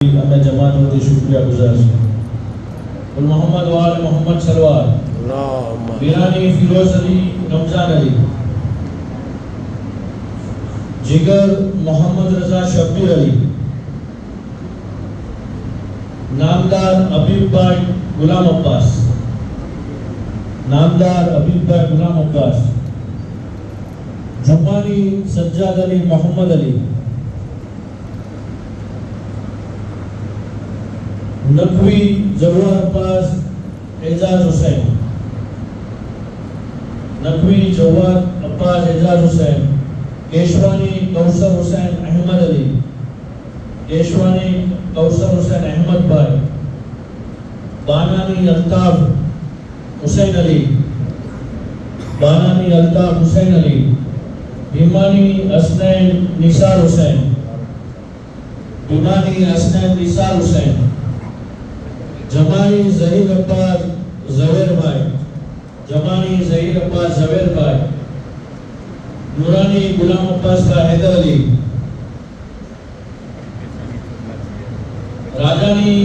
અમે જમાત વતી શુક્રિયા ગુજાર છે. બોલ મોહમ્મદ વાલ મોહમ્મદ સરવાર વીરાની ફિરોઝ અલી रमजान अली जिगर मोहम्मद रजा शब्बीर अली नामदार अबीब भाई गुलाम अब्बास नामदार अबीब भाई गुलाम अब्बास जुम्मानी सज्जाद अली मोहम्मद अली नकवी जवाहर अब्बास एजाज हुसैन नकवी जवाहर अब्बास एजाज हुसैन केशवानी कौसर हुसैन अहमद अली केशवानी कौसर हुसैन अहमद भाई बानानी अल्ताफ हुसैन अली बानानी अल्ताफ हुसैन अली भीमानी असनैन निसार हुसैन भीमानी असनैन निसार हुसैन जमानी जहीर अब्बास जवेर भाई जमानी जहीर अब्बास जवेर भाई नूरानी गुलाम अब्बास का हैदर अली राजानी